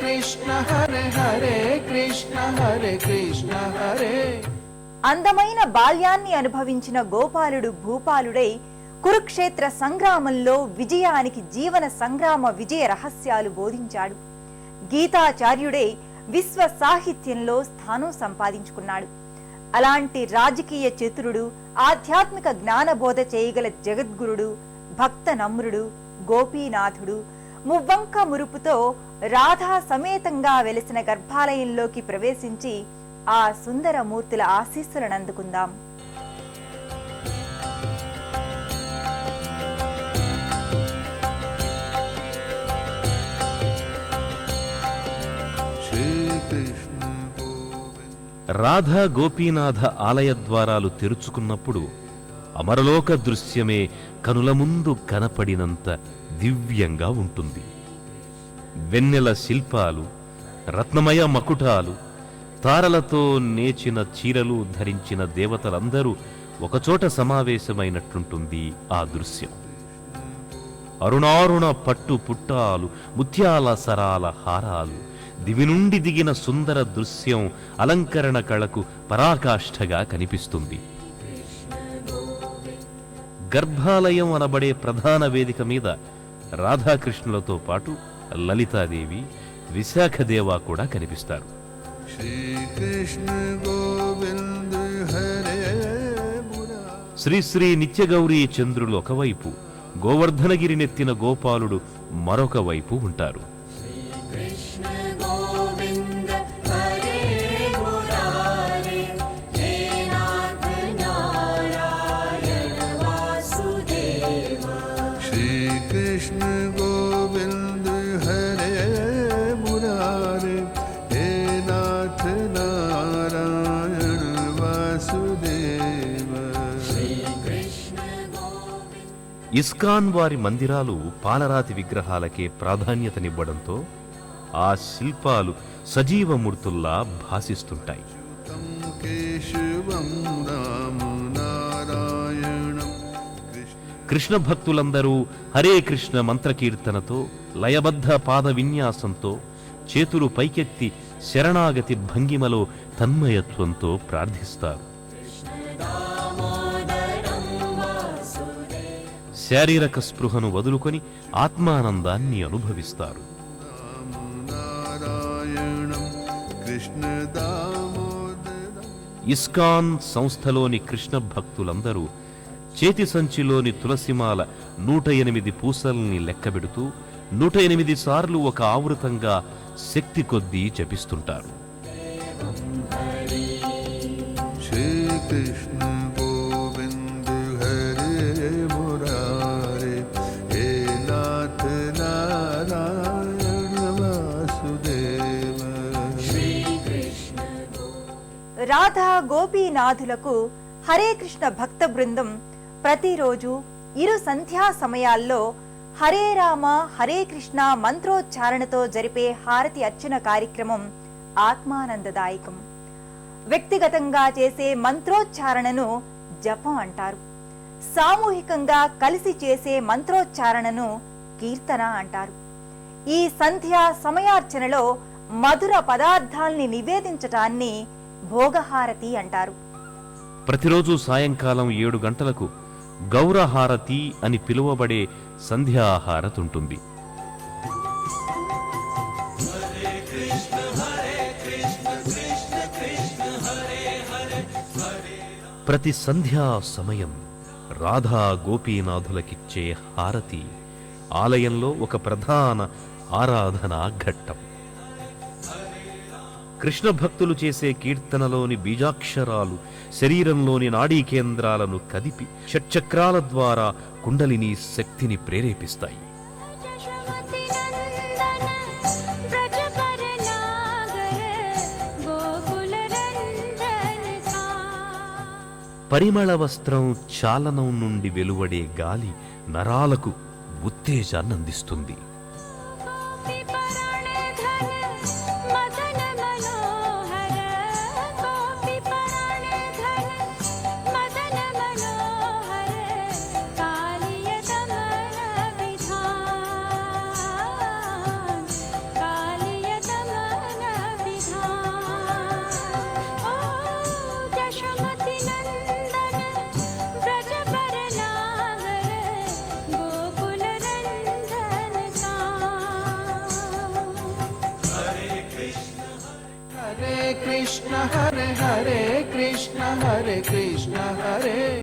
కృష్ణ హరే కృష్ణ హరే. అందమైన బాల్యాన్ని అనుభవించిన గోపాలుడు భూపాలుడై కురుక్షేత్ర సంగ్రామంలో విజయానికి జీవన సంగ్రామ విజయ రహస్యాలు బోధించాడు. గీతాచార్యుడై విశ్వ సాహిత్యంలో స్థానం సంపాదించుకున్నాడు. అలాంటి రాజకీయ చతురుడు, ఆధ్యాత్మిక జ్ఞానబోధ చేయగల జగద్గురుడు, భక్త నమ్రుడు గోపీనాథుడు మువ్వంక మురుపుతో రాధా సమేతంగా వెలిసిన గర్భాలయంలోకి ప్రవేశించి ఆ సుందర మూర్తుల ఆశీస్సులను అందుకుందాం. రాధా గోపీనాథ ఆలయ ద్వారాలు తెరుచుకున్నప్పుడు అమరలోక దృశ్యమే కనుల ముందు కనపడినంత దివ్యంగా ఉంటుంది. వెన్నెల శిల్పాలు, రత్నమయ మకుటాలు, తారలతో నేచిన చీరలు ధరించిన దేవతలందరూ ఒకచోట సమావేశమైనట్లుంటుంది ఆ దృశ్యం. అరుణారుణ పట్టు పుట్టాలు, ముత్యాల సరాల హారాలు, దివి నుండి దిగిన సుందర దృశ్యం అలంకరణ కళకు పరాకాష్ఠగా కనిపిస్తుంది. గర్భాలయం అనబడే ప్రధాన వేదిక మీద రాధాకృష్ణులతో పాటు లలితాదేవి, విశాఖదేవ కూడా కనిపిస్తారు. శ్రీశ్రీ నిత్యగౌరీ చంద్రులు ఒకవైపు, గోవర్ధనగిరి నెత్తిన గోపాలుడు మరొక వైపు ఉంటారు. ఇస్కాన్ వారి మందిరాలు పాలరాతి విగ్రహాలకే ప్రాధాన్యతనివ్వడంతో ఆ శిల్పాలు సజీవమూర్తుల్లా భాసిస్తుంటాయి. కృష్ణ భక్తులందరూ హరే కృష్ణ మంత్రకీర్తనతో, లయబద్ధ పాద విన్యాసంతో, చేతులు పైకెత్తి శరణాగతి భంగిమలో తన్మయత్వంతో ప్రార్థిస్తారు. శారీరక స్పృహను వదులుకొని ఆత్మానందాన్ని అనుభవిస్తారు. ఇస్కాన్ సంస్థలోని కృష్ణ భక్తులందరూ చేతి సంచిలోని తులసిమాల 108 పూసల్ని లెక్కబెడుతూ 108 సార్లు ఒక ఆవృతంగా శక్తి కొద్దీ జపిస్తుంటారు. రాధా గోపీనాథులకు హరే కృష్ణ భక్త బృందం ప్రతిరోజు ఇరు సంధ్యా సమయాల్లో హరే రామ హరే కృష్ణ మంత్రోచ్చారణతో జరిపే హారతి అర్చన కార్యక్రమం ఆత్మానందదాయకం. వ్యక్తిగతంగా చేసే మంత్రోచ్చారణను జపం అంటారు. సామూహికంగా కలిసి చేసే మంత్రోచ్చారణను కీర్తన అంటారు. ఈ సంధ్యా సమయార్చనలో మధుర పదార్థాల్ని నివేదించటాన్ని భోగహారతి అంటారు. ప్రతిరోజు సాయంకాలం 7 గంటలకు గౌరహారతి అని పిలువబడే సంధ్యాహారతి ఉంటుంది. ప్రతి సంధ్యా సమయం రాధా గోపీనాథులకిచ్చే హారతి ఆలయంలో ఒక ప్రధాన ఆరాధనా ఘట్టం. కృష్ణ భక్తులు చేసే కీర్తనలోని బీజాక్షరాలు శరీరంలోని నాడీ కేంద్రాలను కదిపి షట్చక్రాల ద్వారా కుండలిని శక్తిని ప్రేరేపిస్తాయి. పరిమళ వస్త్రం చాలనం నుండి వెలువడే గాలి నరాలకు ఉత్తేజాన్నందిస్తుంది. హరే కృష్ణ హరే కృష్ణ హరే